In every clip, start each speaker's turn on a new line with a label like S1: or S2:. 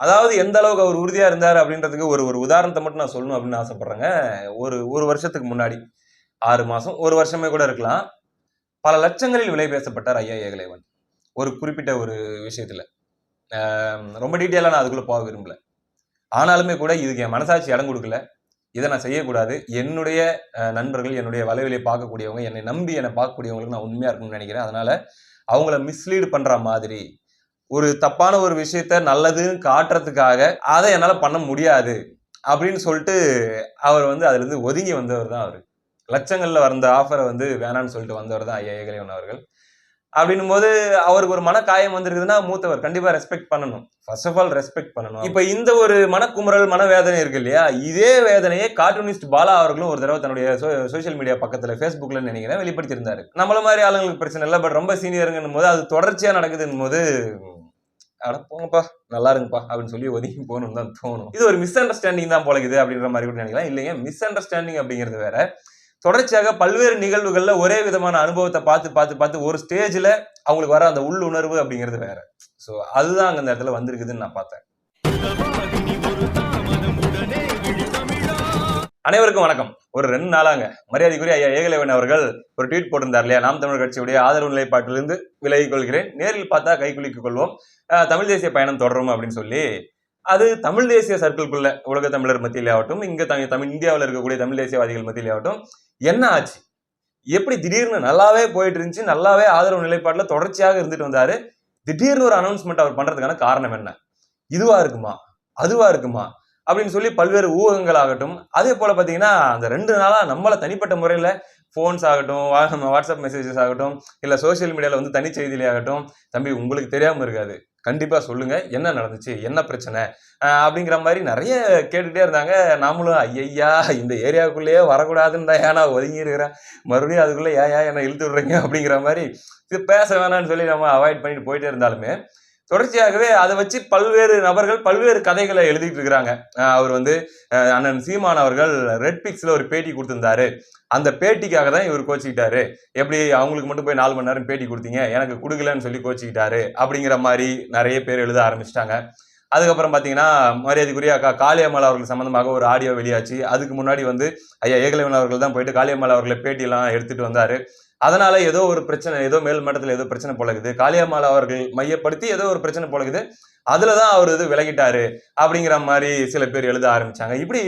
S1: அதாவது எந்த அளவுக்கு அவர் உறுதியா இருந்தாரு அப்படின்றதுக்கு ஒரு ஒரு உதாரணத்தை மட்டும் நான் சொல்லணும் அப்படின்னு ஆசைப்படுறேங்க. ஒரு வருஷத்துக்கு முன்னாடி 6 மாசம், ஒரு வருஷமே கூட இருக்கலாம். பல லட்சங்களில் விலை பேசப்பட்டார் ஐயா ஏகலைவன். ஒரு குறிப்பிட்ட ஒரு விஷயத்துல. ரொம்ப டீட்டெயிலா நான் அதுக்குள்ள போக விரும்பல. ஆனாலுமே கூட இதுக்கு என் மனசாட்சி இடம் கொடுக்கல. இதை நான் செய்யக்கூடாது. என்னுடைய நண்பர்கள், என்னுடைய வலைவலியை பார்க்கக்கூடியவங்க, என்னை நம்பி என்னை பார்க்கக்கூடியவங்களுக்கு நான் உண்மையா இருக்கணும்னு நினைக்கிறேன். அதனால அவங்கள மிஸ்லீட் பண்ற மாதிரி ஒரு தப்பான ஒரு விஷயத்த நல்லதுன்னு காட்டுறதுக்காக அதை என்னால பண்ண முடியாது அப்படின்னு சொல்லிட்டு அவர் வந்து அதுல இருந்து ஒதுங்கி வந்தவர் தான் அவரு. லட்சங்கள்ல வந்த ஆஃபரை வந்து வேணான்னு சொல்லிட்டு வந்தவர் தான் ஐயா ஏகலைவன் அவர்கள். அப்படின்னும் போது அவருக்கு ஒரு மனக்காயம் வந்திருக்குதுன்னா மூத்தவர் கண்டிப்பா ரெஸ்பெக்ட் பண்ணணும். ஃபர்ஸ்ட் ஆஃப் ஆல் ரெஸ்பெக்ட் பண்ணணும். இப்ப இந்த ஒரு மனக்குமுறல், மனவேதனை இருக்கு இல்லையா, இதே வேதனையை கார்ட்டூனிஸ்ட் பாலா அவர்களும் ஒரு தடவை தன்னுடைய சோசியல் மீடியா பக்கத்துல Facebookல நினைக்கிறேன் வெளிப்படுத்தியிருந்தாரு. நம்மள மாதிரி ஆளுங்களுக்கு பிரச்சனை இல்லை, பட் ரொம்ப சீனியருங்கன்னும் போது அது தொடர்ச்சியா நடக்குதுன்னும் போது அட போங்கப்பா நல்லா இருங்கப்பா அப்படின்னு சொல்லி ஒதுங்கி போகணும்னு தான் தோணும். இது ஒரு மிஸ் அண்டர்ஸ்டாண்டிங் தான் போலக்குது அப்படின்ற மாதிரி கூட நினைக்கலாம். இல்லைங்க, மிஸ் அண்டர்ஸ்டாண்டிங் அப்படிங்கிறது வேற. தொடர்ச்சியாக பல்வேறு நிகழ்வுகள்ல ஒரே விதமான அனுபவத்தை பார்த்து ஒரு ஸ்டேஜ்ல அவங்களுக்கு வர அந்த உள்ளுணர்வு அப்படிங்கிறது வேற. சோ அதுதான் அங்க அந்த இடத்துல வந்திருக்குதுன்னு நான் பார்த்தேன். அனைவருக்கும் வணக்கம். ஒரு 2 நாளாங்க மரியாதைக்குரிய ஐயா ஏகலைவன் அவர்கள் ஒரு ட்வீட் போட்டிருந்தார் இல்லையா, நாம் தமிழர் கட்சியுடைய ஆதரவு நிலைப்பாட்டிலிருந்து விலகிக் கொள்கிறேன், நேரில் பார்த்தா கைக்குலுக்கிக் கொள்வோம், தமிழ் தேசிய பயணம் தொடரும் அப்படின்னு சொல்லி. அது தமிழ் தேசிய சர்க்கிள்குள்ள உலக தமிழர் மத்தியிலே ஆகட்டும், இங்க தமிழ் இந்தியாவில் இருக்கக்கூடிய தமிழ் தேசியவாதிகள் மத்தியிலே ஆகட்டும், என்ன ஆச்சு, எப்படி திடீர்னு நல்லாவே போயிட்டு இருந்துச்சு, நல்லாவே ஆதரவு நிலைப்பாட்டுல தொடர்ச்சியாக இருந்துட்டு வந்தாரு, திடீர்னு ஒரு அனௌன்ஸ்மெண்ட் அவர் பண்றதுக்கான காரணம் என்ன, இதுவா இருக்குமா அதுவா இருக்குமா அப்படின்னு சொல்லி பல்வேறு ஊகங்கள் ஆகட்டும். அதே போல பாத்தீங்கன்னா அந்த 2 நாளா நம்மள தனிப்பட்ட முறையில போன்ஸ் ஆகட்டும், வாட்ஸ்அப் மெசேஜஸ் ஆகட்டும், இல்ல சோசியல் மீடியால வந்து தனி செய்தியிலே ஆகட்டும், தம்பி உங்களுக்கு தெரியாம இருக்காது, கண்டிப்பா சொல்லுங்க என்ன நடந்துச்சு, என்ன பிரச்சனை அப்படிங்கிற மாதிரி நிறைய கேட்டுட்டே இருந்தாங்க. நாமளும் ஐயா இந்த ஏரியாவுக்குள்ளேயே வரக்கூடாதுன்னு தான் ஏன்னா ஒதுங்கி இருக்கிறேன், மறுபடியும் அதுக்குள்ள ஏன் என்ன இழுத்து விடுறீங்க அப்படிங்கிற மாதிரி இது பேச வேணாம்னு சொல்லி நம்ம அவாய்ட் பண்ணிட்டு போயிட்டே இருந்தாலுமே தொடர்ச்சியாகவே அதை வச்சு பல்வேறு நபர்கள் பல்வேறு கதைகளை எழுதிட்டு இருக்கிறாங்க. அவர் வந்து அண்ணன் சீமான் அவர்கள் ரெட் பிக்ஸ்ல ஒரு பேட்டி கொடுத்திருந்தாரு, அந்த பேட்டிக்காக தான் இவர் கோச்சிக்கிட்டாரு, எப்படி அவங்களுக்கு மட்டும் போய் 4 மணி நேரம் பேட்டி கொடுத்தீங்க, எனக்கு கொடுக்கலன்னு சொல்லி கோச்சிக்கிட்டாரு அப்படிங்கிற மாதிரி நிறைய பேர் எழுத ஆரம்பிச்சிட்டாங்க. அதுக்கப்புறம் பாத்தீங்கன்னா மரியாதைக்குரிய காளியம்மாள் அவர்கள் சம்பந்தமாக ஒரு ஆடியோ வெளியாச்சு. அதுக்கு முன்னாடி வந்து ஐயா ஏகலைவன் அவர்கள் தான் போயிட்டு காளியம்மாள் அவர்களை பேட்டி எல்லாம் எடுத்துட்டு வந்தாரு. அதனால ஏதோ ஒரு பிரச்சனை, ஏதோ மேல் மட்டத்துல ஏதோ பிரச்சனை போலகுது, காளியம்மாள் அவர்கள் மையப்படுத்தி ஏதோ ஒரு பிரச்சனை போலகுது, அதுலதான் அவர் இது விலகிட்டாரு அப்படிங்கிற மாதிரி சில பேர் எழுத ஆரம்பிச்சாங்க. இப்படி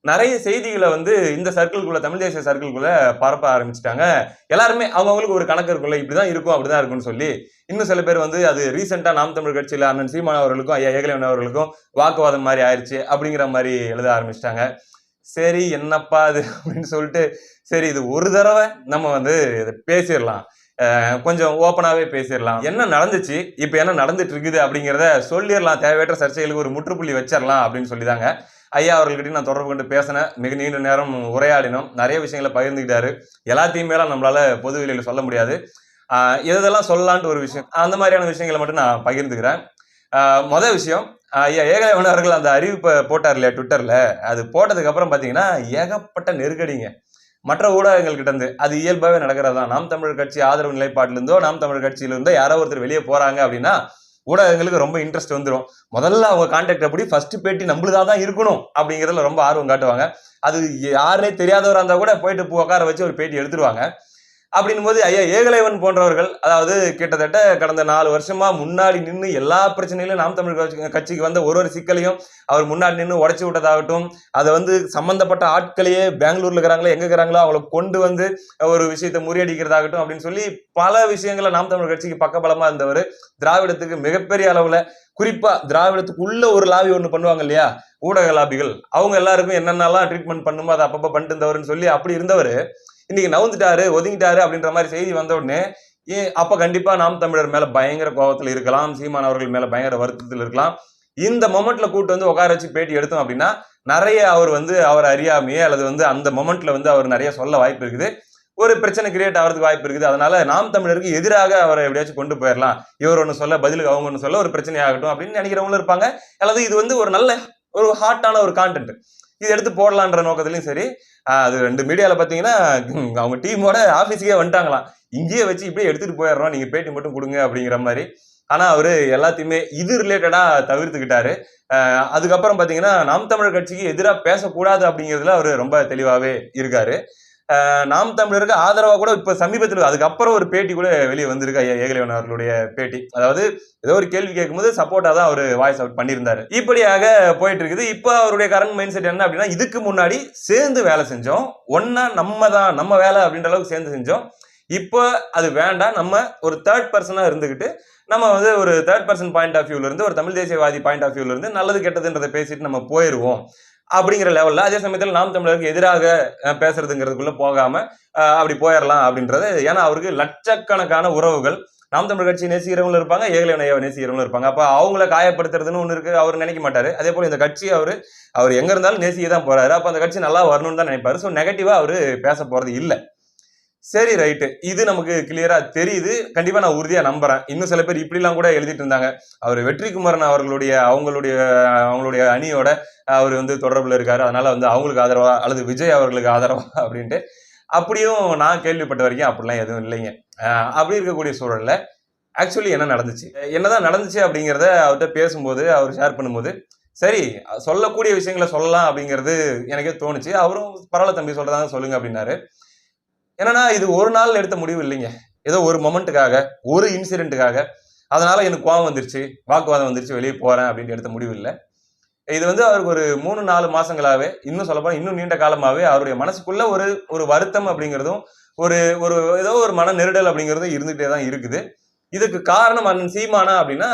S1: நிறைய செய்திகளை வந்து இந்த சர்க்கிள்குள்ள, தமிழ் தேசிய சர்க்கிள்குள்ள பரப்ப ஆரம்பிச்சுட்டாங்க. எல்லாருமே அவங்களுக்கு ஒரு கணக்கு இருக்குல்ல, இப்படிதான் இருக்கும் அப்படிதான் இருக்கும்னு சொல்லி. இன்னும் சில பேர் வந்து அது ரீசெண்டா நாம் தமிழ் கட்சியில அண்ணன் சீமான் அவர்களுக்கும் ஐயா ஏகலைவன் அவர்களுக்கும் வாக்குவாதம் மாதிரி ஆயிடுச்சு அப்படிங்கிற மாதிரி எழுத ஆரம்பிச்சிட்டாங்க. சரி என்னப்பா அது அப்படின்னு சொல்லிட்டு, சரி இது ஒரு தடவை நம்ம வந்து இதை பேசிடலாம், கொஞ்சம் ஓப்பனாவே பேசிடலாம், என்ன நடந்துச்சு, இப்ப என்ன நடந்துட்டு இருக்குது அப்படிங்கிறத சொல்லிடலாம், தேவையற்ற சர்ச்சைகளுக்கு ஒரு முற்றுப்புள்ளி வச்சிடலாம் அப்படின்னு சொல்லிதாங்க ஐயா அவர்கள்கிட்ட நான் தொடர்பு கொண்டு பேசினேன். மிக நீண்ட நேரம் உரையாடினோம், நிறைய விஷயங்களை பகிர்ந்துக்கிட்டாரு. எல்லாத்தையுமே நம்மளால பொது வெளியில சொல்ல முடியாது, எதெல்லாம் சொல்லலான்ட்டு ஒரு விஷயம், அந்த மாதிரியான விஷயங்களை மட்டும் நான் பகிர்ந்துக்கிறேன். மொதல் விஷயம், ஐயா ஏகலைவன் அவர்கள் அந்த அறிவிப்பை போட்டார் இல்லையா ட்விட்டர்ல, அது போட்டதுக்கு அப்புறம் பாத்தீங்கன்னா ஏகப்பட்ட நெருக்கடிங்க மற்ற ஊடகங்கள் கிட்ட இருந்து. அது இயல்பாவே நடக்கிறதா, நாம் தமிழர் கட்சி ஆதரவு நிலைப்பாட்டில இருந்தோ நாம் தமிழர் கட்சியில இருந்தோ யாரோ ஒருத்தர் வெளியே போறாங்க அப்படின்னா ஊடகங்களுக்கு ரொம்ப இன்ட்ரெஸ்ட் வந்துடும். முதல்ல அவங்க கான்டாக்ட் அப்படி ஃபர்ஸ்ட் பேட்டி நம்மளுதான் இருக்கணும் அப்படிங்கிறதுல ரொம்ப ஆர்வம் காட்டுவாங்க. அது யாருனே தெரியாதவரா இருந்தா கூட போயிட்டு உட்கார வச்சு ஒரு பேட்டி எடுத்துருவாங்க. அப்படின்னும் போது ஐயா ஏகலைவன் போன்றவர்கள், அதாவது கிட்டத்தட்ட கடந்த 4 வருஷமா முன்னாடி நின்று எல்லா பிரச்சனையிலும் நாம் தமிழ் கட்சிக்கு வந்த ஒரு சிக்கலையும் அவர் முன்னாடி நின்று உடைச்சு விட்டதாகட்டும், அதை வந்து சம்பந்தப்பட்ட ஆட்களையே பெங்களூர்ல இருக்கிறாங்களோ எங்க இருக்கிறாங்களோ அவங்களை கொண்டு வந்து ஒரு விஷயத்தை முறியடிக்கிறதாகட்டும் அப்படின்னு சொல்லி பல விஷயங்களை நாம் தமிழ் கட்சிக்கு பக்கபலமா இருந்தவர். திராவிடத்துக்கு மிகப்பெரிய அளவுல, குறிப்பா திராவிடத்துக்கு உள்ள ஒரு லாபி ஒண்ணு பண்ணுவாங்க இல்லையா, ஊடக லாபிகள், அவங்க எல்லாருக்கும் என்னென்னலாம் ட்ரீட்மெண்ட் பண்ணுமோ அதை அப்பப்ப பண்ணிட்டு இருந்தவர்னு சொல்லி அப்படி இருந்தவர் இன்னைக்கு நவுந்துட்டாரு, ஒதுங்கிட்டாரு அப்படின்ற மாதிரி செய்தி வந்த உடனே அப்ப கண்டிப்பா நாம் தமிழர் மேல பயங்கர கோபத்துல இருக்கலாம், சீமான் அவர்கள் மேல பயங்கர வருத்தத்தில் இருக்கலாம். இந்த மொமெண்ட்ல கூட்டு வந்து உட்கார வச்சு பேட்டி எடுத்தோம் அப்படின்னா நிறைய அவர் வந்து அவர் அறியாமையே அல்லது வந்து அந்த மொமெண்ட்ல வந்து அவர் நிறைய சொல்ல வாய்ப்பு இருக்குது, ஒரு பிரச்சனை கிரியேட் ஆகிறதுக்கு வாய்ப்பு இருக்குது. அதனால நாம் தமிழருக்கு எதிராக அவரை எப்படியாச்சும் கொண்டு போயிடலாம், இவர் ஒண்ணு சொல்ல பதிலுக்கு அவங்க ஒண்ணு சொல்ல ஒரு பிரச்சனை ஆகட்டும் அப்படின்னு நினைக்கிறவங்களும் இருப்பாங்க. அல்லது இது வந்து ஒரு நல்ல ஒரு ஹாட்டான ஒரு கான்டென்ட், இது எடுத்து போடலான்ற நோக்கத்திலையும் சரி. அது 2 மீடியால பாத்தீங்கன்னா அவங்க டீமோட ஆபீஸுக்கே வந்துட்டாங்களாம், இங்கேயே வச்சு இப்படியே எடுத்துட்டு போயிடுறோம், நீங்க பேட்டி மட்டும் கொடுங்க அப்படிங்கிற மாதிரி. ஆனா அவரு எல்லாத்தையுமே இது ரிலேட்டடா தவிர்த்துக்கிட்டாரு. அதுக்கப்புறம் பாத்தீங்கன்னா நாம் தமிழர் கட்சிக்கு எதிராக பேசக்கூடாது அப்படிங்கிறதுல அவரு ரொம்ப தெளிவாவே இருக்காரு. நாம் தமிழருக்கு ஆதரவா கூட இப்ப சமீபத்தில் அதுக்கப்புறம் ஒரு பேட்டி கூட வெளியே வந்திருக்கு ஐயா ஏகலைவன் அவர்களுடைய பேட்டி. அதாவது ஏதோ ஒரு கேள்வி கேட்கும்போது சப்போர்ட்டா தான் அவர் வாய்ஸ் அவுட் பண்ணியிருந்தாரு. இப்படியாக போயிட்டு இருக்குது. இப்ப அவருடைய கரண்ட் மைண்ட் செட் என்ன அப்படின்னா, இதுக்கு முன்னாடி சேர்ந்து வேலை செஞ்சோம், ஒன்னா நம்ம வேலை அப்படின்ற அளவுக்கு சேர்ந்து செஞ்சோம். இப்போ அது வேண்டாம், நம்ம ஒரு தேர்ட் பர்சனா இருந்துகிட்டு நம்ம வந்து ஒரு தேர்ட் பர்சன் பாயிண்ட் ஆஃப் வியூல இருந்து ஒரு தமிழ் தேசியவாதி பாயிண்ட் ஆஃப் வியூல இருந்து நல்லது கெட்டதுன்றதை பேசிட்டு நம்ம போயிருவோம் அப்படிங்கிற லெவல்ல. அதே சமயத்தில் நாம் தமிழருக்கு எதிராக பேசுறதுங்கிறதுக்குள்ள போகாம அப்படி போயிடலாம் அப்படின்றது. ஏன்னா அவருக்கு லட்சக்கணக்கான உறவுகள் நாம் தமிழர் கட்சி நேசிக்கிறவங்களும் இருப்பாங்க, ஏகலைவன் ஐயாவை நேசிக்கிறவங்களும் இருப்பாங்க. அப்ப அவங்கள காயப்படுத்துறதுன்னு ஒண்ணு இருக்கு, அவர் நினைக்க மாட்டாரு. அதே போல இந்த கட்சி அவர் எங்க இருந்தாலும் நேசிக்க தான் போறாரு. அப்ப அந்த கட்சி நல்லா வரணும்னு தான் நினைப்பாரு. ஸோ நெகட்டிவா அவரு பேச போறது இல்லை. சரி, ரைட்டு, இது நமக்கு கிளியரா தெரியுது. கண்டிப்பா நான் உறுதியா நம்புறேன். இன்னும் சில பேர் இப்படிலாம் கூட எழுதிட்டு இருந்தாங்க, அவர் வெற்றிக்குமரன் அவங்களுடைய அணியோட அவர் வந்து தொடர்புல இருக்காரு, அதனால வந்து அவங்களுக்கு ஆதரவா அல்லது விஜய் அவர்களுக்கு ஆதரவா அப்படின்ட்டு. அப்படியும் நான் கேள்விப்பட்ட வரைக்கும் அப்படிலாம் எதுவும் இல்லைங்க. அப்படி இருக்கக்கூடிய சூழல்ல ஆக்சுவலி என்ன நடந்துச்சு, என்னதான் நடந்துச்சு அப்படிங்கிறத அவர்கிட்ட பேசும்போது, அவர் ஷேர் பண்ணும்போது, சரி சொல்லக்கூடிய விஷயங்களை சொல்லலாம் அப்படிங்கிறது எனக்கே தோணுச்சு. அவரும் பரவாயில்ல தம்பி சொல்றதா சொல்லுங்க அப்படின்னாரு. என்னன்னா இது ஒரு நாள் எடுத்த முடிவு இல்லைங்க. ஏதோ ஒரு மொமெண்ட்டுக்காக, ஒரு இன்சிடென்ட்டுக்காக, அதனால எனக்கு கோவம் வந்துருச்சு, வாக்குவாதம் வந்துருச்சு, வெளியே போறேன் அப்படின்னு எடுத்த முடிவு இல்லை. இது வந்து அவருக்கு ஒரு 3-4 மாசங்களாவே, இன்னும் சொல்லப்போனா இன்னும் நீண்ட காலமாவே அவருடைய மனசுக்குள்ள ஒரு வருத்தம் அப்படிங்கிறதும், ஒரு ஒரு ஏதோ ஒரு மன நெருடல் அப்படிங்கிறதும் இருந்துகிட்டே தான் இருக்குது. இதுக்கு காரணம் அண்ணன் சீமானா அப்படின்னா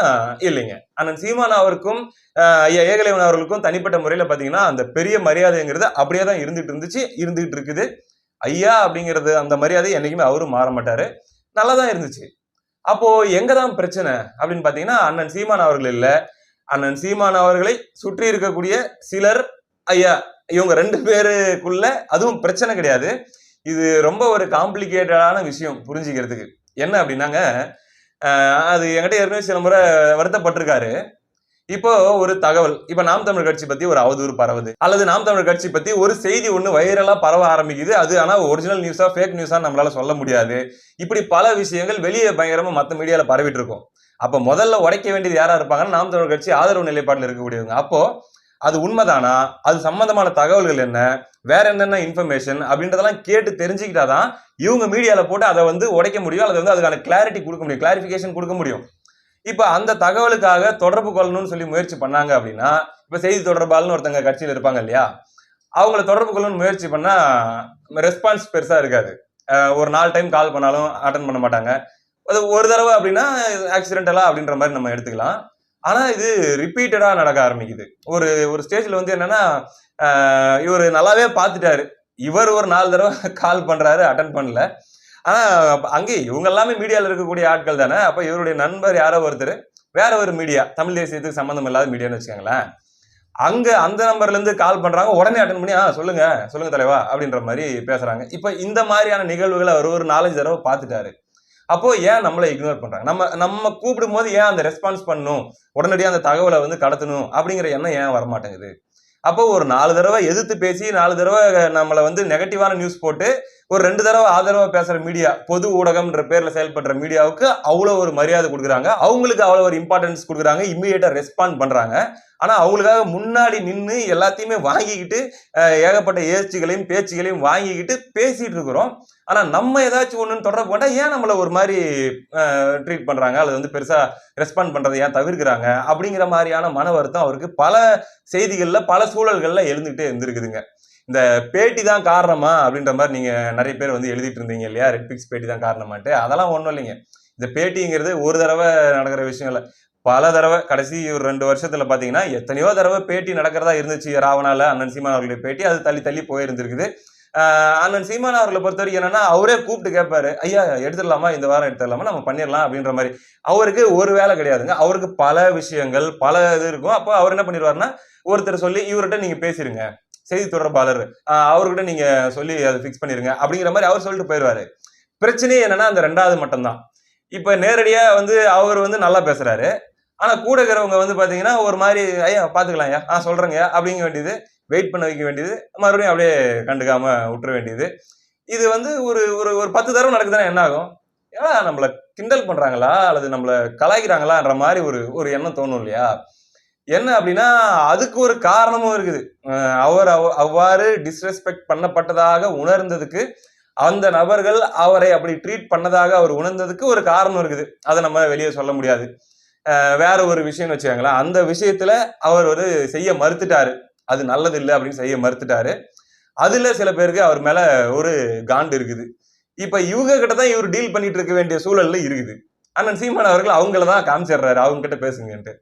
S1: இல்லைங்க. அண்ணன் சீமானா அவருக்கும் ஐயா ஏகலைவன் அவர்களுக்கும் தனிப்பட்ட முறையில பாத்தீங்கன்னா அந்த பெரிய மரியாதைங்கிறது அப்படியே தான் இருந்துகிட்டு இருக்குது. ஐயா அப்படிங்கிறது அந்த மரியாதை என்னைக்குமே அவரும் மாற மாட்டாரு. நல்லாதான் இருந்துச்சு. அப்போ எங்கதான் பிரச்சனை அப்படின்னு பாத்தீங்கன்னா, அண்ணன் சீமான் அவர்கள் இல்ல, அண்ணன் சீமான் அவர்களை சுற்றி இருக்கக்கூடிய சிலர், ஐயா இவங்க 2 பேருக்குள்ள அதுவும் பிரச்சனை கிடையாது. இது ரொம்ப ஒரு காம்ப்ளிகேட்டடான விஷயம் புரிஞ்சுக்கிறதுக்கு. என்ன அப்படின்னாங்க, அது என்கிட்ட ஏற்கனவே சில முறை வருத்தப்பட்டிருக்காரு. இப்போ ஒரு தகவல், இப்ப நாம் தமிழர் கட்சி பத்தி ஒரு அவதூறு பரவுது, அல்லது நாம் தமிழர் கட்சி பத்தி ஒரு செய்தி ஒண்ணு வைரலா பரவ ஆரம்பிக்குது. அது ஆனா ஒரிஜினல் நியூஸா ஃபேக் நியூஸா நம்மளால சொல்ல முடியாது. இப்படி பல விஷயங்கள் வெளியே பயங்கரமா மத்த மீடியால பரவிட்டு இருக்கும். அப்ப முதல்ல உடைக்க வேண்டியது யாரா இருப்பாங்கன்னா, நாம் தமிழர் கட்சி ஆதரவு நிலைப்பாட்டில் இருக்கக்கூடியவங்க. அப்போ அது உண்மைதானா, அது சம்பந்தமான தகவல்கள் என்ன, வேற என்னென்ன இன்ஃபர்மேஷன் அப்படின்றதெல்லாம் கேட்டு தெரிஞ்சுக்கிட்டாதான் இவங்க மீடியால போட்டு அதை வந்து உடைக்க முடியும், அல்லது வந்து அதுக்கான கிளாரிட்டி கொடுக்க முடியும், கிளாரிபிகேஷன் கொடுக்க முடியும். இப்ப அந்த தகவலுக்காக தொடர்பு கொள்ளணும்னு சொல்லி முயற்சி பண்ணாங்க அப்படின்னா, இப்ப செய்தி தொடர்பாளர்னு ஒருத்தங்க கட்சியில இருப்பாங்க இல்லையா, அவங்கள தொடர்பு கொள்ளணும்னு முயற்சி பண்ணா ரெஸ்பான்ஸ் பெருசா இருக்காது. ஒரு 4 டைம் கால் பண்ணாலும் அட்டன் பண்ண மாட்டாங்க. அது ஒரு தடவை அப்படின்னா ஆக்சிடென்டலா அப்படின்ற மாதிரி நம்ம எடுத்துக்கலாம். ஆனா இது ரிப்பீட்டடா நடக்க ஆரம்பிக்குது. ஒரு ஸ்டேஜ்ல வந்து என்னன்னா, இவர் நல்லாவே பார்த்துட்டாரு, இவர் ஒரு 4 தடவை கால் பண்றாரு, அட்டன் பண்ணல. ஆனா அங்கே இவங்க எல்லாமே மீடியால இருக்கக்கூடிய ஆட்கள் தானே. அப்ப இவருடைய நண்பர் யாரோ ஒருத்தர் வேற ஒரு மீடியா, தமிழ் தேசியத்துக்கு சம்பந்தம் இல்லாத மீடியான்னு வச்சுக்கோங்களேன், அங்க அந்த நம்பர்ல இருந்து கால் பண்றாங்க, உடனே அட்டன் பண்ணி சொல்லுங்க சொல்லுங்க தலைவா அப்படின்ற மாதிரி பேசுறாங்க. இப்ப இந்த மாதிரியான நிகழ்வுகளை அவர் ஒரு 4-5 தடவை பார்த்துட்டாரு. அப்போ ஏன் நம்மளை இக்னோர் பண்றாங்க, நம்ம கூப்பிடும் போது ஏன் அந்த ரெஸ்பான்ஸ் பண்ணணும், உடனடியாக அந்த தகவலை வந்து கடத்தணும் அப்படிங்கிற எண்ணம் ஏன் வரமாட்டேங்குது. அப்போ ஒரு 4 தடவை எதிர்த்து பேசி 4 தடவை நம்மளை வந்து நெகட்டிவான நியூஸ் போட்டு ஒரு 2 தடவை ஆதரவா பேசுற மீடியா, பொது ஊடகம்ன்ற பேர்ல செயல்படுற மீடியாவுக்கு அவ்வளவு ஒரு மரியாதை கொடுக்குறாங்க, அவங்களுக்கு அவ்வளவு ஒரு இம்பார்ட்டன்ஸ் கொடுக்குறாங்க, இம்மிடியேட்டா ரெஸ்பாண்ட் பண்றாங்க. ஆனா அவங்களுக்காக முன்னாடி நின்று எல்லாத்தையுமே வாங்கிக்கிட்டு ஏகப்பட்ட ஏச்சுகளையும் பேச்சுகளையும் வாங்கிக்கிட்டு பேசிட்டு இருக்கிறோம். ஆனா நம்ம ஏதாச்சும் ஒண்ணு தொடர்பு கொண்டா ஏன் நம்மள ஒரு மாதிரி ட்ரீட் பண்றாங்க, அல்லது வந்து பெருசா ரெஸ்பாண்ட் பண்றதை ஏன் தவிர்க்கிறாங்க அப்படிங்கிற மாதிரியான மன வருத்தம் அவருக்கு பல செய்திகள்ல பல சூழல்கள்ல எழுந்துகிட்டே இருந்திருக்குதுங்க. இந்த பேட்டி தான் காரணமா அப்படின்ற மாதிரி நீங்க நிறைய பேர் வந்து எழுதிட்டு இருந்தீங்க இல்லையா, ரெட்பிக்ஸ் பேட்டி தான் காரணமாட்டு. அதெல்லாம் ஒண்ணும் இல்லைங்க. இந்த பேட்டிங்கிறது ஒரு தடவை நடக்கிற விஷயம் இல்ல, பல தடவை. கடைசி ஒரு 2 வருஷத்துல பாத்தீங்கன்னா எத்தனையோ தடவை பேட்டி நடக்கிறதா இருந்துச்சு. ராவணால அண்ணன் சீமான் அவர்களுடைய பேட்டி அது தள்ளி தள்ளி போயிருந்திருக்குது. அண்ணன் சீமான் அவர்களை பொறுத்த வரைக்கும் என்னன்னா, அவரே கூப்பிட்டு கேட்பாரு, ஐயா எடுத்துடலாமா, இந்த வாரம் எடுத்துடலாமா, நம்ம பண்ணிடலாம் அப்படின்ற மாதிரி. அவருக்கு ஒரு வேலை கிடையாதுங்க, அவருக்கு பல விஷயங்கள் பல இது இருக்கும். அப்போ அவர் என்ன பண்ணிடுவாருன்னா, ஒருத்தர் சொல்லி இவர்கிட்ட நீங்க பேசிருங்க, செய்தி தொடர்பாளர் அவர்கிட்ட நீங்க சொல்லி அதை பிக்ஸ் பண்ணிருங்க அப்படிங்கிற மாதிரி அவர் சொல்லிட்டு போயிடுவாரு. பிரச்சனையே என்னன்னா அந்த 2வது மட்டும் தான். இப்ப நேரடியா வந்து அவர் வந்து நல்லா பேசுறாரு, ஆனா கூட இருக்கிறவங்க வந்து பாத்தீங்கன்னா ஒரு மாதிரி, ஐயா பாத்துக்கலாம் ஐயா, சொல்றேங்க அப்படிங்க வேண்டியது, வெயிட் பண்ண வைக்க வேண்டியது, மறுபடியும் அப்படியே கண்டுக்காம விட்டுற வேண்டியது. இது வந்து ஒரு ஒரு 10 தடவை நடக்குதுன்னா என்ன ஆகும்? ஏன்னா நம்மள கிண்டல் பண்றாங்களா அல்லது நம்மள கலாய்க்கிறாங்களான்ற மாதிரி ஒரு ஒரு எண்ணம் தோணும் இல்லையா? என்ன அப்படின்னா அதுக்கு ஒரு காரணமும் இருக்குது. அவர் அவ்வாறு டிஸ்ரெஸ்பெக்ட் பண்ணப்பட்டதாக உணர்ந்ததுக்கு அந்த நபர்கள் அவரை அப்படி ட்ரீட் பண்ணதாக அவர் உணர்ந்ததுக்கு ஒரு காரணம் இருக்குது. அதை நம்ம வெளியே சொல்ல முடியாது. வேற ஒரு விஷயம்னு வச்சுக்கோங்களேன், அந்த விஷயத்துல அவர் ஒரு செய்ய மறுத்துட்டாரு. அது நல்லது இல்லை அப்படின்னு செய்ய மறுத்துட்டாரு. அதுல சில பேருக்கு அவர் மேல ஒரு காண்டு இருக்குது. இப்ப இவங்க கிட்ட தான் இவர் டீல் பண்ணிட்டு இருக்க வேண்டிய சூழல்ல இருக்குது. அண்ணன் சீமான் அவர்கள் அவங்களதான் காமிச்சிடுறாரு, அவங்க கிட்ட பேசுங்கன்ட்டு.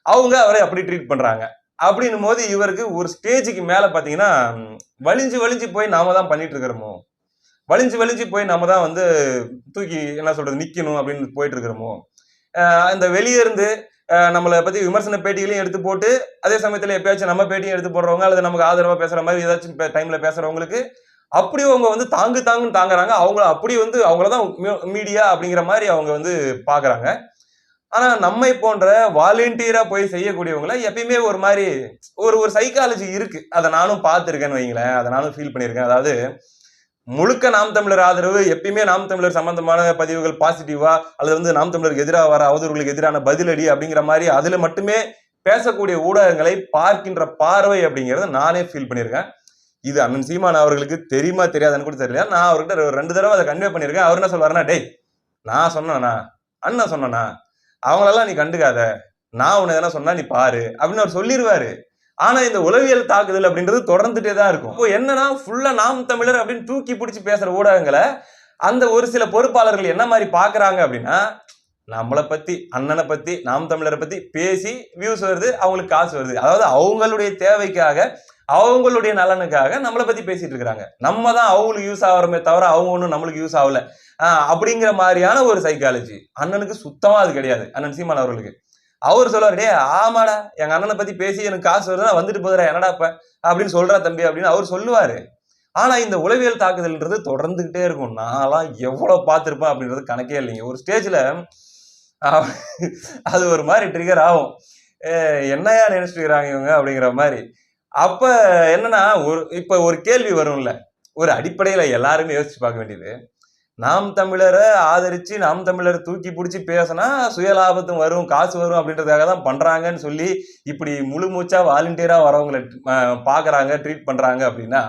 S1: அவங்க அவரை அப்படி ட்ரீட் பண்றாங்க. அப்படின்னும் போது இவருக்கு ஒரு ஸ்டேஜுக்கு மேல பாத்தீங்கன்னா வலிஞ்சு வலிஞ்சு போய் நாம தான் பண்ணிட்டு இருக்கிறோமோ, வலிஞ்சு வலிஞ்சு போய் நம்ம தான் வந்து தூக்கி என்ன சொல்றது நிக்கணும் அப்படின்னு போயிட்டு இருக்கிறோமோ, இந்த வெளியே இருந்து நம்மளை பத்தி விமர்சன பேட்டிகளையும் எடுத்து போட்டு அதே சமயத்துல எப்பயாச்சும் நம்ம பேட்டியும் எடுத்து போடுறவங்க அல்லது நமக்கு ஆதரவா பேசுற மாதிரி ஏதாச்சும் டைம்ல பேசுறவங்களுக்கு அப்படி அவங்க வந்து தாங்குன்னு தாங்குறாங்க. அவங்கள அப்படி வந்து அவங்களதான் மீடியா அப்படிங்கிற மாதிரி அவங்க வந்து பாக்குறாங்க. ஆனா நம்மை போன்ற வாலண்டியரா போய் செய்யக்கூடியவங்களை எப்பயுமே ஒரு மாதிரி ஒரு ஒரு சைக்காலஜி இருக்கு. அதை நானும் பார்த்திருக்கேன்னு வைங்களேன், அதை நானும் ஃபீல் பண்ணியிருக்கேன். அதாவது முழுக்க நாம் தமிழர் ஆதரவு, எப்பயுமே நாம் தமிழர் சம்பந்தமான பதிவுகள் பாசிட்டிவா அல்லது வந்து நாம் தமிழருக்கு எதிராக வர அவதூறுகளுக்கு எதிரான பதிலடி அப்படிங்கிற மாதிரி அதுல மட்டுமே பேசக்கூடிய ஊடகங்களை பார்க்கின்ற பார்வை அப்படிங்கறத நானே ஃபீல் பண்ணியிருக்கேன். இது அண்ணன் சீமான் அவர்களுக்கு தெரியுமா தெரியாதுன்னு கூட தெரியல. நான் அவர்கிட்ட 2 தடவை அதை கன்வே பண்ணியிருக்கேன். அவர் என்ன சொல்வாருன்னா, டேய் நான் சொன்னேனா, அண்ணன் சொன்னனா, அவங்களெல்லாம் நீ கண்டுக்காத, நான் உன்னை எதனா சொன்னா நீ பாரு அப்படின்னு அவர் சொல்லிடுவாரு. ஆனா இந்த உளவியல் தாக்குதல் அப்படின்றது தொடர்ந்துட்டே தான் இருக்கும். இப்போ என்னன்னா ஃபுல்லா நாம் தமிழர் அப்படின்னு தூக்கி பிடிச்சி பேசுற ஊடகங்களை அந்த ஒரு சில பொறுப்பாளர்கள் என்ன மாதிரி பாக்குறாங்க அப்படின்னா, நம்மளை பத்தி அண்ணனை பத்தி நாம் தமிழரை பத்தி பேசி வியூஸ் வருது, அவங்களுக்கு காசு வருது, அதாவது அவங்களுடைய தேவைக்காக அவங்களுடைய நலனுக்காக நம்மளை பத்தி பேசிட்டு இருக்கிறாங்க. நம்ம தான் அவங்களுக்கு யூஸ் ஆகிறோமே தவிர அவங்க ஒன்றும் நம்மளுக்கு யூஸ் ஆகல அப்படிங்கிற மாதிரியான ஒரு சைக்காலஜி அண்ணனுக்கு சுத்தமா அது கிடையாது. அண்ணன் சீமான் அவர்களுக்கு அவர் சொல்லுவாரு, டே ஆமாடா எங்க அண்ணனை பத்தி பேசி எனக்கு காசு வருதுன்னா வந்துட்டு போதுறா என்னடா இப்ப அப்படின்னு சொல்றா தம்பி அப்படின்னு அவர் சொல்லுவாரு. ஆனா இந்த உளவியல் தாக்குதல்ன்றது தொடர்ந்துகிட்டே இருக்கும். நான்லாம் எவ்வளவு பார்த்திருப்பேன் அப்படின்றது கணக்கே இல்லைங்க. ஒரு ஸ்டேஜ்ல அது ஒரு மாதிரி ட்ரிகர் ஆகும். என்னையா நினைச்சிட்டு இருக்கிறாங்க இவங்க அப்படிங்கிற மாதிரி. அப்ப என்னன்னா இப்ப ஒரு கேள்வி வரும்ல, ஒரு அடிப்படையில எல்லாருமே யோசிச்சு பார்க்க வேண்டியது, நாம் தமிழரை ஆதரிச்சு நாம் தமிழரை தூக்கி பிடிச்சி பேசினா சுயலாபத்தும் வரும் காசு வரும் அப்படின்றதுக்காக தான் பண்றாங்கன்னு சொல்லி இப்படி முழு மூச்சா வாலண்டியரா வரவங்களை பாக்குறாங்க ட்ரீட் பண்றாங்க அப்படின்னா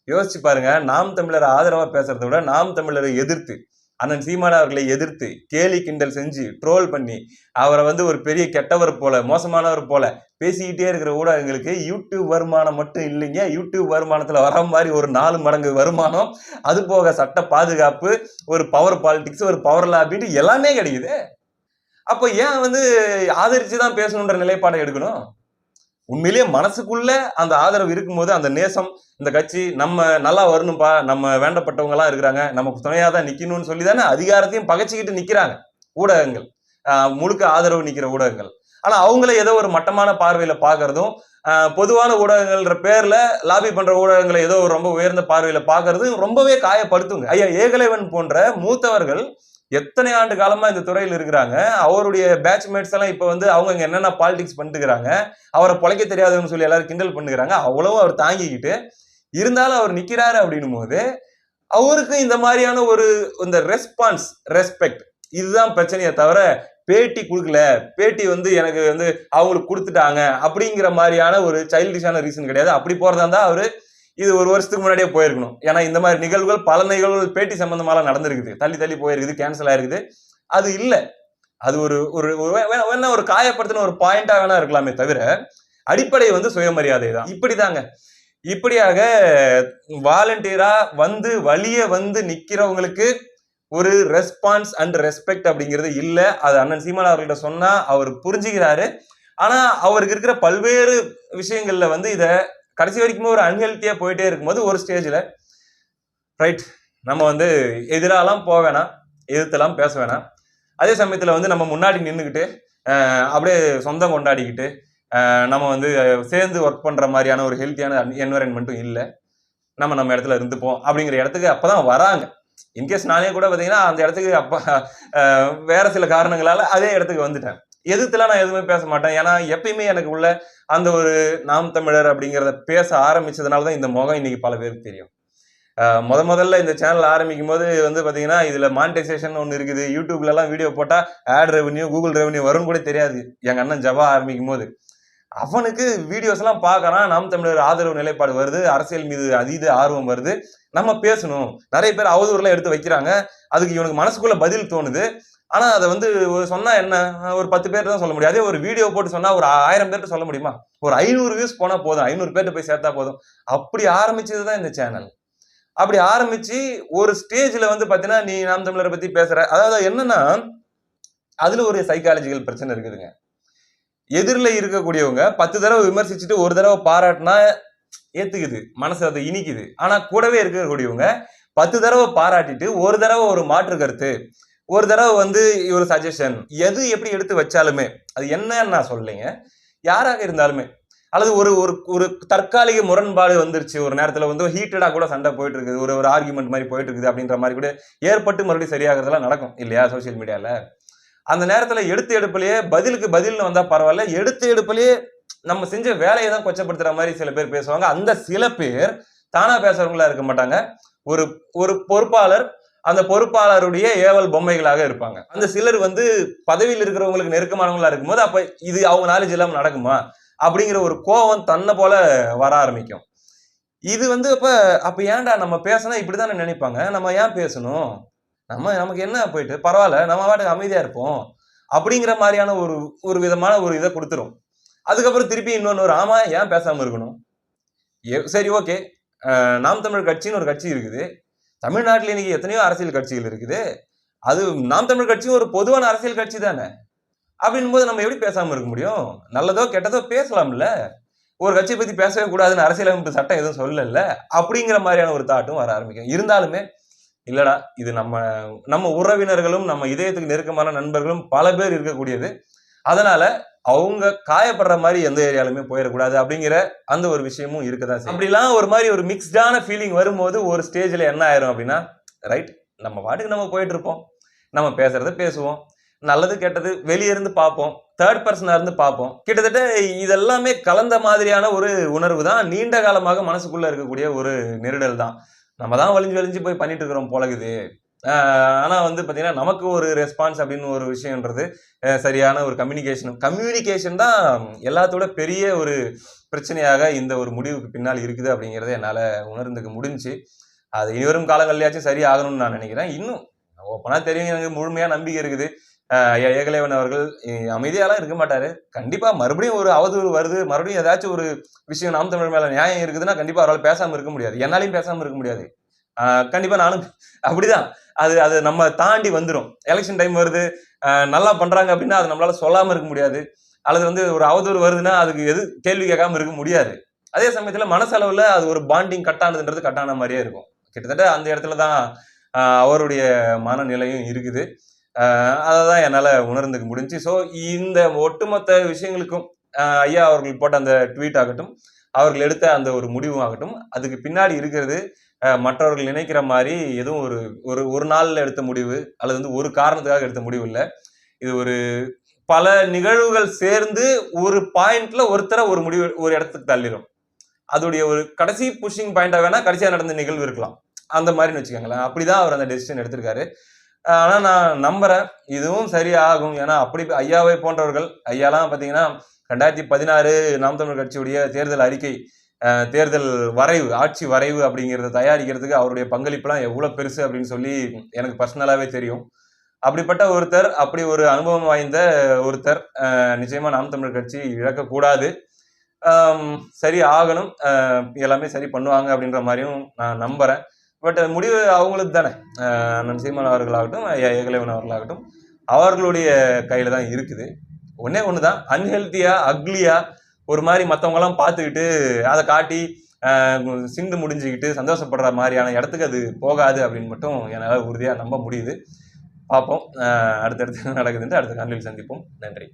S1: யோசிச்சு பாருங்க. நாம் தமிழரை ஆதரவா பேசுறதை விட நாம் தமிழரை எதிர்த்து அண்ணன் சீமான் அவர்களை எதிர்த்து கேலி கிண்டல் செஞ்சு ட்ரோல் பண்ணி அவரை வந்து ஒரு பெரிய கெட்டவர் போல மோசமானவர் போல பேசிக்கிட்டே இருக்கிற ஊடகங்களுக்கு யூடியூப் வருமானம் மட்டும் இல்லைங்க, யூடியூப் வருமானத்துல வர மாதிரி ஒரு 4 மடங்கு வருமானம், அது போக சட்ட பாதுகாப்பு, ஒரு பவர் பாலிடிக்ஸ், ஒரு பவர் லாபின்னு எல்லாமே கிடைக்குது. அப்ப ஏன் வந்து ஆதரிச்சுதான் பேசணுன்ற நிலைப்பாடை எடுக்கணும்? உண்மையிலேயே மனசுக்குள்ள அந்த ஆதரவு இருக்கும்போது அந்த நேசம், இந்த கட்சி நம்ம நல்லா வரணும்பா, நம்ம வேண்டப்பட்டவங்க எல்லாம் இருக்கிறாங்க, நமக்கு துணையா தான் நிக்கணும்னு சொல்லி தானே அதிகாரத்தையும் பகைச்சிக்கிட்டு நிக்கிறாங்க ஊடகங்கள், முழுக்க ஆதரவு நிக்கிற ஊடகங்கள். ஆனா அவங்கள ஏதோ ஒரு மட்டமான பார்வையில பாக்குறதும், பொதுவான ஊடகங்கள்ன்ற பேர்ல லாபி பண்ற ஊடகங்களை ஏதோ ரொம்ப உயர்ந்த பார்வையில பாக்குறது ரொம்பவே காயப்படுத்துங்க. ஐயா ஏகலைவன் போன்ற மூத்தவர்கள் எத்தனை ஆண்டு காலமா இந்த துறையில் இருக்கிறாங்க. அவருடைய பேட்ச்மேட்ஸ் எல்லாம் இப்ப வந்து அவங்க என்னென்ன பாலிடிக்ஸ் பண்ணிட்டுக்கிறாங்க, அவரை பொழைக்க தெரியாதுன்னு சொல்லி எல்லாரும் கிண்டல் பண்ணுகிறாங்க. அவ்வளவும் அவர் தாங்கிக்கிட்டு இருந்தாலும் அவர் நிக்கிறாரு அப்படின்னும் போது அவருக்கு இந்த மாதிரியான ஒரு இந்த ரெஸ்பான்ஸ் ரெஸ்பெக்ட் இதுதான் பிரச்சனையை தவிர பேட்டி கொடுக்கல, பேட்டி வந்து எனக்கு வந்து அவங்களுக்கு கொடுத்துட்டாங்க அப்படிங்கிற மாதிரியான ஒரு சைல்டிஷான ரீசன் கிடையாது. அப்படி போறதா இருந்தா அவரு இது ஒரு வருஷத்துக்கு முன்னாடியே போயிருக்கணும். ஏன்னா இந்த மாதிரி நிகழ்வுகள் பல நிகழ்வுகள் பேட்டி சம்பந்தமாலாம் நடந்திருக்குது, தள்ளி போயிருக்குது, கேன்சல் ஆயிருக்குது. அது இல்ல, அது ஒரு காயப்படுத்தின ஒரு பாயிண்டா வேணா இருக்கலாமே தவிர அடிப்படை வந்து சுயமரியாதை தான். இப்படிதாங்க, இப்படியாக வாலண்டியரா வந்து வழிய வந்து நிக்கிறவங்களுக்கு ஒரு ரெஸ்பான்ஸ் அண்ட் ரெஸ்பெக்ட் அப்படிங்கிறது இல்ல. அது அண்ணன் சீமான் அவர்கிட்ட சொன்னா அவர் புரிஞ்சுக்கிறாரு. ஆனா அவருக்கு இருக்கிற பல்வேறு விஷயங்கள்ல வந்து இத கடைசி வரைக்குமே ஒரு அன்ஹெல்த்தியா போயிட்டே இருக்கும்போது ஒரு ஸ்டேஜ்ல ரைட் நம்ம வந்து எதிராலாம் போக வேணாம், எதிர்த்தெல்லாம் பேச வேணாம், அதே சமயத்துல வந்து நம்ம முன்னாடி நின்றுக்கிட்டு அப்படியே சொந்தம் கொண்டாடிக்கிட்டு நம்ம வந்து சேர்ந்து ஒர்க் பண்ற மாதிரியான ஒரு ஹெல்த்தியான என்வரன்மெண்ட்டும் இல்லை, நம்ம இடத்துல இருந்துப்போம் அப்படிங்கிற இடத்துக்கு அப்பதான் வராங்க. இன்கேஸ் நானே கூட பாத்தீங்கன்னா அந்த இடத்துக்கு அப்ப வேற சில காரணங்களால அதே இடத்துக்கு வந்துட்டேன். எதிர்த்துலாம் நான் எதுவுமே பேச மாட்டேன். ஏன்னா எப்பயுமே எனக்கு உள்ள அந்த ஒரு நாம் தமிழர் அப்படிங்கிறத பேச ஆரம்பிச்சதுனாலதான் இந்த முகம் இன்னைக்கு பல பேருக்கு தெரியும். முதல்ல இந்த சேனல் ஆரம்பிக்கும் போது வந்து பாத்தீங்கன்னா இதுல மானிட்டைசேஷன் ஒன்று இருக்குது. யூடியூப்ல எல்லாம் வீடியோ போட்டா ஆட் ரெவன்யூ, கூகுள் ரெவன்யூ வரும்னு கூட தெரியாது எங்க அண்ணன் ஜபா ஆரம்பிக்கும் போது. அவனுக்கு வீடியோஸ் எல்லாம் பாக்குறான், நாம் தமிழர் ஆதரவு நிலைப்பாடு வருது, அரசியல் மீது அதீத ஆர்வம் வருது, நம்ம பேசணும். நிறைய பேர் அவதூறுலாம் எடுத்து வைக்கிறாங்க, அதுக்கு இவனுக்கு மனசுக்குள்ள பதில் தோணுது. ஆனா அதை வந்து சொன்னா என்ன, ஒரு 10 பேர் தான் சொல்ல முடியும். அதே ஒரு வீடியோ போட்டு சொன்னா ஒரு 1000 பேர்ட்ட சொல்ல முடியுமா? ஒரு 500 வியூஸ் போனா போதும், 500 பேர்ட்ட போய் சேர்த்தா போதும். அப்படி ஆரம்பிச்சதுதான் இந்த சேனல். அப்படி ஆரம்பிச்சு ஒரு ஸ்டேஜ்ல வந்து பாத்தீங்கன்னா நீ நாம் தமிழரை பத்தி பேசுற, அதாவது என்னன்னா அதுல ஒரு சைக்காலஜிக்கல் பிரச்சனை இருக்குதுங்க. எதிரில இருக்கக்கூடியவங்க 10 தடவை விமர்சிச்சுட்டு ஒரு தடவை பாராட்டினா ஏத்துக்குது, மனசு அதை இனிக்குது. ஆனா கூடவே இருக்கக்கூடியவங்க 10 தடவை பாராட்டிட்டு ஒரு தடவை ஒரு மாற்று கருத்து, ஒரு தடவை வந்து ஒரு சஜஷன், எது எப்படி எடுத்து வச்சாலுமே அது என்னன்னு நான் சொல்லலைங்க, யாராக இருந்தாலுமே, அல்லது ஒரு ஒரு ஒரு தற்காலிக முரண்பாடு வந்துருச்சு, ஒரு நேரத்துல வந்து ஹீட்டடா கூட சண்டை போயிட்டு இருக்குது, ஒரு ஒரு ஆர்குமெண்ட் மாதிரி போயிட்டு இருக்குது அப்படின்ற மாதிரி கூட ஏற்பட்டு மறுபடியும் சரியாகிறதெல்லாம் நடக்கும் இல்லையா சோசியல் மீடியால. அந்த நேரத்துல எடுத்து எடுப்புலயே பதிலுக்கு பதில்னு வந்தா பரவாயில்ல, எடுத்து எடுப்புலயே நம்ம செஞ்ச வேலையை தான் கொச்சப்படுத்துற மாதிரி சில பேர் பேசுவாங்க. அந்த சில பேர் தானா பேசுறவங்களா இருக்க மாட்டாங்க. ஒரு ஒரு பொறுப்பாளர், அந்த பொறுப்பாளருடைய ஏவல் பொம்மைகளாக இருப்பாங்க. அந்த சிலர் வந்து பதவியில் இருக்கிறவங்களுக்கு நெருக்கமானவங்களா இருக்கும்போது அப்ப இது அவங்க நாலேஜ் இல்லாம நடக்குமா அப்படிங்கிற ஒரு கோபம் தன்னை போல வர ஆரம்பிக்கும். இது வந்து அப்ப ஏன்டா நம்ம பேசினா இப்படிதானே நினைப்பாங்க, நம்ம ஏன் பேசணும், நமக்கு என்ன போயிட்டு பரவாயில்ல, நம்ம பாட்டுக்கு அமைதியா இருப்போம் அப்படிங்கிற மாதிரியான ஒரு ஒரு விதமான ஒரு இதை கொடுத்துரும். அதுக்கப்புறம் திருப்பி இன்னொன்னு, ஆமா ஏன் பேசாம இருக்கணும், சரி ஓகே, நாம் தமிழர் கட்சின்னு ஒரு கட்சி இருக்குது, தமிழ்நாட்டில் இன்னைக்கு எத்தனையோ அரசியல் கட்சிகள் இருக்குது, அது நாம் தமிழர் கட்சி ஒரு பொதுவான அரசியல் கட்சி தானே, அப்படின் போது நம்ம எப்படி பேசாம இருக்க முடியும்? நல்லதோ கெட்டதோ பேசலாம்ல, ஒரு கட்சியை பத்தி பேசவே கூடாதுன்னு அரசியலமைப்பு சட்டம் எதுவும் சொல்லல அப்படிங்கிற மாதிரியான ஒரு தாட்டும் வர ஆரம்பிக்கும். இருந்தாலுமே இல்லடா, இது நம்ம உறவினர்களும் நம்ம இதயத்துக்கு நெருக்கமான நண்பர்களும் பல பேர் இருக்கக்கூடியது, அதனால அவங்க காயப்படுற மாதிரி எந்த ஏரியாலுமே போயிடக்கூடாது அப்படிங்கிற அந்த ஒரு விஷயமும் இருக்குதான். அப்படிலாம் ஒரு மாதிரி ஒரு மிக்ஸ்டான ஃபீலிங் வரும்போது ஒரு ஸ்டேஜ்ல என்ன ஆயிரும் அப்படின்னா, ரைட், நம்ம பாட்டுக்கு நம்ம போயிட்டு இருப்போம், நம்ம பேசுறத பேசுவோம், நல்லது கெட்டது வெளியே இருந்து பார்ப்போம், தேர்ட் பர்சனா இருந்து பார்ப்போம். கிட்டத்தட்ட இதெல்லாமே கலந்த மாதிரியான ஒரு உணர்வு தான் நீண்ட காலமாக மனசுக்குள்ள இருக்கக்கூடிய ஒரு நெருடல் தான். நம்ம தான் வலிஞ்சு போய் பண்ணிட்டு இருக்கிறோம் போலகுது. ஆனா வந்து பாத்தீங்கன்னா நமக்கு ஒரு ரெஸ்பான்ஸ் அப்படின்னு ஒரு விஷயம்ன்றது, சரியான ஒரு கம்யூனிகேஷன் தான் எல்லாத்தோட பெரிய ஒரு பிரச்சனையாக இந்த ஒரு முடிவுக்கு பின்னால் இருக்குது அப்படிங்கறத என்னால உணர்ந்துக்க முடிஞ்சு. அது இனிவரும் காலங்கள்லயாச்சும் சரி ஆகணும்னு நான் நினைக்கிறேன். இன்னும் ஓப்பனா தெரியும், எனக்கு முழுமையா நம்பிக்கை இருக்குது. ஏகலைவன் அவர்கள் அமைதியாலாம் இருக்க மாட்டாரு. கண்டிப்பா மறுபடியும் ஒரு அவதூறு வருது, மறுபடியும் ஏதாச்சும் ஒரு விஷயம் நாம் தமிழர் மேல நியாயம் இருக்குதுன்னா கண்டிப்பா அவரால் பேசாம இருக்க முடியாது, என்னாலையும் பேசாம இருக்க முடியாது. கண்டிப்பா நானும் அப்படிதான். அது நம்ம தாண்டி வந்துடும். எலெக்ஷன் டைம் வருது, நல்லா பண்றாங்க அப்படின்னா அது நம்மளால சொல்லாம இருக்க முடியாது, அல்லது வந்து ஒரு அவதூறு வருதுன்னா அதுக்கு எது கேள்வி கேட்காம இருக்க முடியாது. அதே சமயத்துல மனசளவுல அது ஒரு பாண்டிங் கட்டானதுன்றது கட்டான மாதிரியே இருக்கும். கிட்டத்தட்ட அந்த இடத்துலதான் அவருடைய மனநிலையும் இருக்குது. அததான் என்னால உணர்ந்துக்க முடிஞ்சு. ஸோ இந்த ஒட்டுமொத்த விஷயங்களுக்கும் ஐயா அவர்கள் போட்ட அந்த ட்வீட் ஆகட்டும், அவர்கள் எடுத்த அந்த ஒரு முடிவும் ஆகட்டும், அதுக்கு பின்னாடி இருக்கிறது மற்றவர்கள் நினைக்கிற மாதிரி எதுவும் ஒரு ஒரு நாள்ல எடுத்த முடிவு அல்லது வந்து ஒரு காரணத்துக்காக எடுத்த முடிவு இல்லை. இது ஒரு பல நிகழ்வுகள் சேர்ந்து ஒரு பாயிண்ட்ல ஒருத்தர ஒரு முடிவு ஒரு இடத்துக்கு தள்ளிடும். அதோடைய ஒரு கடைசி புஷிங் பாயிண்டா வேணா கடைசியா நடந்த நிகழ்வு இருக்கலாம், அந்த மாதிரின்னு வச்சுக்கோங்களேன். அப்படிதான் அவர் அந்த டெசிஷன் எடுத்திருக்காரு. ஆனா நான் நம்புறேன் இதுவும் சரியாகும். ஏன்னா அப்படி ஐயாவை போன்றவர்கள், ஐயாலாம் பாத்தீங்கன்னா 2016 நாம் தமிழர் கட்சியுடைய தேர்தல் அறிக்கை, தேர்தல் வரைவு, ஆட்சி வரைவு அப்படிங்கிறத தயாரிக்கிறதுக்கு அவருடைய பங்களிப்புலாம் எவ்வளவு பெருசு அப்படின்னு சொல்லி எனக்கு பர்சனலாவே தெரியும். அப்படிப்பட்ட ஒருத்தர், அப்படி ஒரு அனுபவம் வாய்ந்த ஒருத்தர், நிச்சயமா நாம் தமிழர் கட்சி இழக்கக்கூடாது, சரி ஆகணும், எல்லாமே சரி பண்ணுவாங்க அப்படின்ற மாதிரியும் நான் நம்புறேன். பட் முடிவு அவங்களுக்கு தானே, அண்ணன் சீமான் அவர்களாகட்டும், ஏகலைவன் அவர்களாகட்டும், அவர்களுடைய கையில தான் இருக்குது. ஒன்னே ஒண்ணுதான், அன்ஹெல்த்தியா அக்லியா ஒரு மாதிரி மற்றவங்க எல்லாம் பார்த்துக்கிட்டு அதை காட்டி சிந்து முடிஞ்சுக்கிட்டு சந்தோஷப்படுற மாதிரியான இடத்துக்கு அது போகாது அப்படின்னு மட்டும் என்னால் உறுதியா நம்ப முடியுது. பார்ப்போம் அடுத்தடுத்து நடக்குதுன்ட்டு அடுத்த காணொளியில் சந்திப்போம். நன்றி.